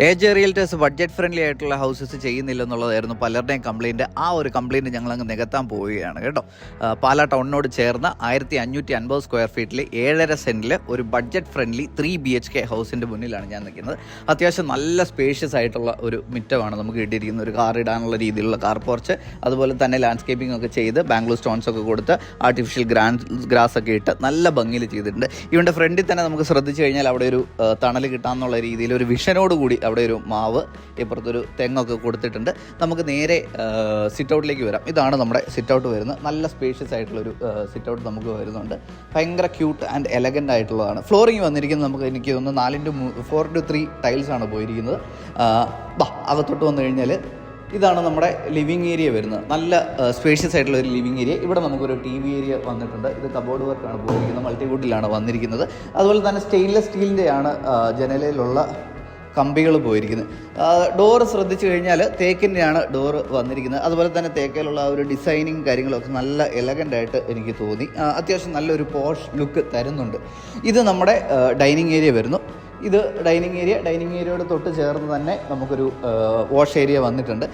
AJ realtors budget friendly ആയിട്ടുള്ള houses ചെയ്യുന്നില്ല എന്നുള്ളതായിരുന്നു പലരുടെയും കംപ്ലയിൻറ്റ്. ആ ഒരു കംപ്ലയിൻറ്റ് ഞങ്ങളങ്ങ് നികത്താൻ പോവുകയാണ് കേട്ടോ. പാലാ ടൗണിനോട് ചേർന്ന് 1550 സ്ക്വയർ ഫീറ്റിൽ 7.5 സെൻറ്റിൽ ഒരു ബഡ്ജറ്റ് ഫ്രണ്ട്ലി 3 BHK ഹൗസിൻ്റെ മുന്നിലാണ് ഞാൻ നിൽക്കുന്നത്. അത്യാവശ്യം നല്ല സ്പേഷ്യസ് ആയിട്ടുള്ള ഒരു മിറ്റമാണ് നമുക്ക് കിട്ടിയിരിക്കുന്നത്. ഒരു കാർ ഇടാനുള്ള രീതിയിലുള്ള കാർ പോർച്ച്, അതുപോലെ തന്നെ ലാൻഡ്സ്കേപ്പിംഗ് ഒക്കെ ചെയ്ത് ബാംഗ്ലൂർ സ്റ്റോൺസ് ഒക്കെ കൊടുത്ത് ആർട്ടിഫിഷ്യൽ ഗ്രാസ് ഒക്കെ ഇട്ട് നല്ല ഭംഗിയിൽ ചെയ്തിട്ടുണ്ട്. ഇവൻ്റെ ഫ്രണ്ടിൽ തന്നെ നമുക്ക് ശ്രദ്ധിച്ചു കഴിഞ്ഞാൽ അവിടെ ഒരു തണൽ കിട്ടാമെന്നുള്ള രീതിയിൽ ഒരു വിഷനോട് കൂടി അവിടെ ഒരു മാവ്, ഇപ്പുറത്തൊരു തെങ്ങൊക്കെ കൊടുത്തിട്ടുണ്ട്. നമുക്ക് നേരെ സിറ്റ് ഔട്ടിലേക്ക് വരാം. ഇതാണ് നമ്മുടെ സിറ്റ് ഔട്ട് വരുന്നത്. നല്ല സ്പേഷ്യസ് ആയിട്ടുള്ളൊരു സിറ്റ് ഔട്ട് നമുക്ക് വരുന്നുണ്ട്. ഭയങ്കര ക്യൂട്ട് ആൻഡ് എലഗൻ്റ് ആയിട്ടുള്ളതാണ്. ഫ്ലോറിങ് വന്നിരിക്കുന്നത് നമുക്ക് എനിക്ക് തോന്നുന്നു 4:3 ടൈൽസാണ് പോയിരിക്കുന്നത്. അകത്തോട്ട് വന്നു കഴിഞ്ഞാൽ ഇതാണ് നമ്മുടെ ലിവിങ് ഏരിയ വരുന്നത്. നല്ല സ്പേഷ്യസ് ആയിട്ടുള്ള ഒരു ലിവിങ് ഏരിയ. ഇവിടെ നമുക്കൊരു TV ഏരിയ വന്നിട്ടുണ്ട്. ഇത് കബോർഡ് വർക്കാണ് പോയിരിക്കുന്നത്, മൾട്ടിവുഡിലാണ് വന്നിരിക്കുന്നത്. അതുപോലെ തന്നെ സ്റ്റെയിൻലെസ് സ്റ്റീലിൻ്റെയാണ് ജനലയിലുള്ള കമ്പികൾ പോയിരിക്കുന്നത്. ഡോറ് ശ്രദ്ധിച്ചു കഴിഞ്ഞാൽ തേക്കിൻ്റെയാണ് ഡോറ് വന്നിരിക്കുന്നത്. അതുപോലെ തന്നെ തേക്കയിലുള്ള ആ ഒരു ഡിസൈനിങ് കാര്യങ്ങളൊക്കെ നല്ല എലഗൻ്റായിട്ട് എനിക്ക് തോന്നി. അത്യാവശ്യം നല്ലൊരു പോഷ് ലുക്ക് തരുന്നുണ്ട്. ഇത് നമ്മുടെ ഡൈനിങ് ഏരിയ വരുന്നു. ഇത് ഡൈനിങ് ഏരിയയോട് തൊട്ട് ചേർന്ന് തന്നെ നമുക്കൊരു വാഷ് ഏരിയ വന്നിട്ടുണ്ട്.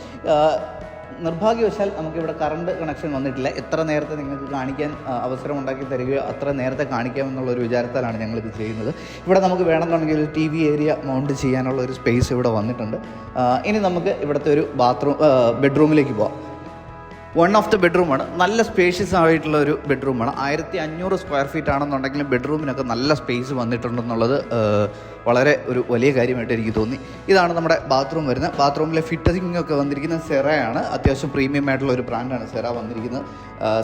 നിർഭാഗ്യവശാൽ നമുക്കിവിടെ കറണ്ട് കണക്ഷൻ വന്നിട്ടില്ല. എത്ര നേരത്തെ നിങ്ങൾക്ക് കാണിക്കാൻ അവസരം ഉണ്ടാക്കി തരികയോ അത്ര നേരത്തെ കാണിക്കാമെന്നുള്ളൊരു വിചാരത്താലാണ് ഞങ്ങളിത് ചെയ്യുന്നത്. ഇവിടെ നമുക്ക് വേണമെന്നുണ്ടെങ്കിൽ ഒരു TV ഏരിയ മൗണ്ട് ചെയ്യാനുള്ള ഒരു സ്പേസ് ഇവിടെ വന്നിട്ടുണ്ട്. ഇനി നമുക്ക് ഇവിടുത്തെ ഒരു ബെഡ്റൂമിലേക്ക് പോകാം. വൺ ഓഫ് ദ ബെഡ്റൂമാണ്. നല്ല സ്പേഷ്യസ് ആയിട്ടുള്ള ഒരു ബെഡ്റൂമാണ്. 1500 സ്ക്വയർ ഫീറ്റ് ആണെന്നുണ്ടെങ്കിലും ബെഡ്റൂമിനൊക്കെ നല്ല സ്പേസ് വന്നിട്ടുണ്ടെന്നുള്ളത് വളരെ ഒരു വലിയ കാര്യമായിട്ട് എനിക്ക് തോന്നി. ഇതാണ് നമ്മുടെ ബാത്റൂം വരുന്നത്. ബാത്റൂമിലെ ഫിറ്റിംഗ് ഒക്കെ വന്നിരിക്കുന്നത് സെറയാണ്. അത്യാവശ്യം പ്രീമിയം ആയിട്ടുള്ള ഒരു ബ്രാൻഡാണ് സെറ വന്നിരിക്കുന്നത്.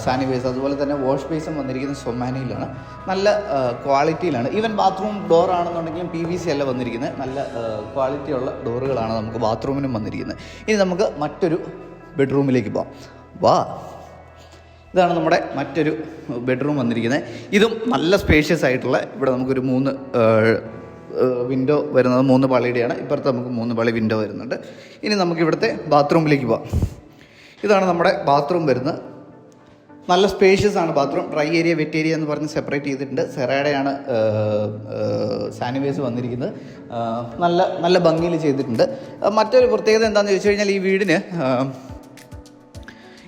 സാനിവൈസ്, അതുപോലെ തന്നെ വാഷ് ബേസും വന്നിരിക്കുന്നത് സൊമാനിയിലാണ്. നല്ല ക്വാളിറ്റിയിലാണ്. ഈവൻ ബാത്റൂം ഡോർ ആണെന്നുണ്ടെങ്കിലും PVC അല്ല വന്നിരിക്കുന്നത്. നല്ല ക്വാളിറ്റിയുള്ള ഡോറുകളാണ് നമുക്ക് ബാത്റൂമിനും വന്നിരിക്കുന്നത്. ഇനി നമുക്ക് മറ്റൊരു ബെഡ്റൂമിലേക്ക് പോകാം. ഇതാണ് നമ്മുടെ മറ്റൊരു ബെഡ്റൂം വന്നിരിക്കുന്നത്. ഇതും നല്ല സ്പേഷ്യസ് ആയിട്ടുള്ള, ഇവിടെ നമുക്കൊരു 3 വിൻഡോ വരുന്നത്, 3 പാളിയുടെയാണ്. ഇപ്പുറത്ത് നമുക്ക് 3 പാളി വിൻഡോ വരുന്നുണ്ട്. ഇനി നമുക്ക് ഇവിടുത്തെ ബാത്റൂമിലേക്ക് പോകാം. ഇതാണ് നമ്മുടെ ബാത്റൂം വരുന്നത്. നല്ല സ്പേഷ്യസ് ആണ് bathroom. Dry area, wet area എന്ന് പറഞ്ഞ് സെപ്പറേറ്റ് ചെയ്തിട്ടുണ്ട്. സെറയുടെയാണ് സാനിവൈസ് വന്നിരിക്കുന്നത്. നല്ല ഭംഗിയിൽ ചെയ്തിട്ടുണ്ട്. മറ്റൊരു പ്രത്യേകത എന്താണെന്ന് ചോദിച്ചു കഴിഞ്ഞാൽ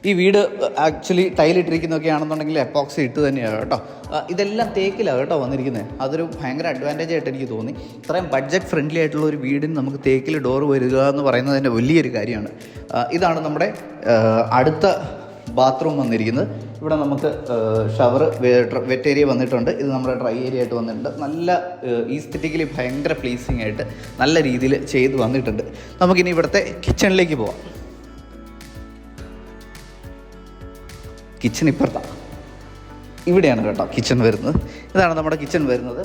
ഈ വീട് ആക്ച്വലി ടൈലിട്ടിരിക്കുന്നതൊക്കെ ആണെന്നുണ്ടെങ്കിൽ എപ്പോക്സി ഇട്ട് തന്നെയാണ് കേട്ടോ. ഇതെല്ലാം തേക്കിലാണ് കേട്ടോ വന്നിരിക്കുന്നത്. അതൊരു ഭയങ്കര അഡ്വാൻറ്റേജ് ആയിട്ട് എനിക്ക് തോന്നി. ഇത്രയും ബഡ്ജറ്റ് ഫ്രണ്ട്ലി ആയിട്ടുള്ള ഒരു വീടിന് നമുക്ക് തേക്കിൽ ഡോർ വരിക എന്ന് പറയുന്നത് തന്നെ വലിയൊരു കാര്യമാണ്. ഇതാണ് നമ്മുടെ അടുത്ത ബാത്റൂം വന്നിരിക്കുന്നത്. ഇവിടെ നമുക്ക് ഷവർ, വെറ്റ് ഏരിയ വന്നിട്ടുണ്ട്. ഇത് നമ്മുടെ ഡ്രൈ ഏരിയ ആയിട്ട് വന്നിട്ടുണ്ട്. നല്ല ഈസ്തെറ്റിക്കലി ഭയങ്കര പ്ലീസിങ് ആയിട്ട് നല്ല രീതിയിൽ ചെയ്ത് വന്നിട്ടുണ്ട്. നമുക്കിനി ഇവിടുത്തെ കിച്ചണിലേക്ക് പോവാം. കിച്ചൺ ഇപ്പുറത്താണ്, ഇവിടെയാണ് കേട്ടോ കിച്ചൺ വരുന്നത്. ഇതാണ് നമ്മുടെ കിച്ചൺ വരുന്നത്.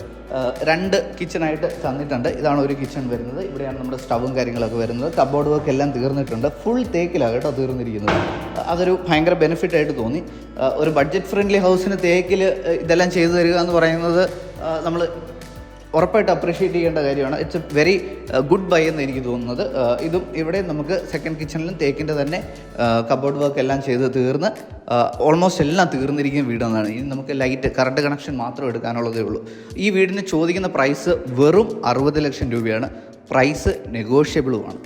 2 കിച്ചണായിട്ട് തന്നിട്ടുണ്ട്. ഇതാണ് ഒരു കിച്ചൺ വരുന്നത്. ഇവിടെയാണ് നമ്മുടെ സ്റ്റവും കാര്യങ്ങളൊക്കെ വരുന്നത്. കബോർഡ് വർക്ക് എല്ലാം തീർന്നിട്ടുണ്ട്. ഫുൾ തേക്കിലാണ് കേട്ടോ തീർന്നിരിക്കുന്നത്. അതൊരു ഭയങ്കര ബെനിഫിറ്റ് ആയിട്ട് തോന്നി. ഒരു ബഡ്ജറ്റ് ഫ്രണ്ട്ലി ഹൗസിന് തേക്കിൽ ഇതെല്ലാം ചെയ്തു തരിക എന്ന് പറയുന്നത് നമ്മൾ ഉറപ്പായിട്ട് അപ്രീഷിയേറ്റ് ചെയ്യേണ്ട കാര്യമാണ്. It's A very good bye എന്ന് എനിക്ക് തോന്നുന്നത്. ഇതും ഇവിടെ നമുക്ക് സെക്കൻഡ് കിച്ചണിലും തേക്കിൻ്റെ തന്നെ കബോർഡ് വർക്ക് എല്ലാം ചെയ്ത് തീർന്ന് ഓൾമോസ്റ്റ് എല്ലാം തീർന്നിരിക്കുന്ന വീടെന്നാണ്. ഇനി നമുക്ക് ലൈറ്റ്, കറണ്ട് കണക്ഷൻ മാത്രം എടുക്കാനുള്ളതേ ഉള്ളൂ. ഈ വീടിന് ചോദിക്കുന്ന പ്രൈസ് വെറും 60 ലക്ഷം രൂപയാണ്. പ്രൈസ് നെഗോഷ്യബിളുമാണ്.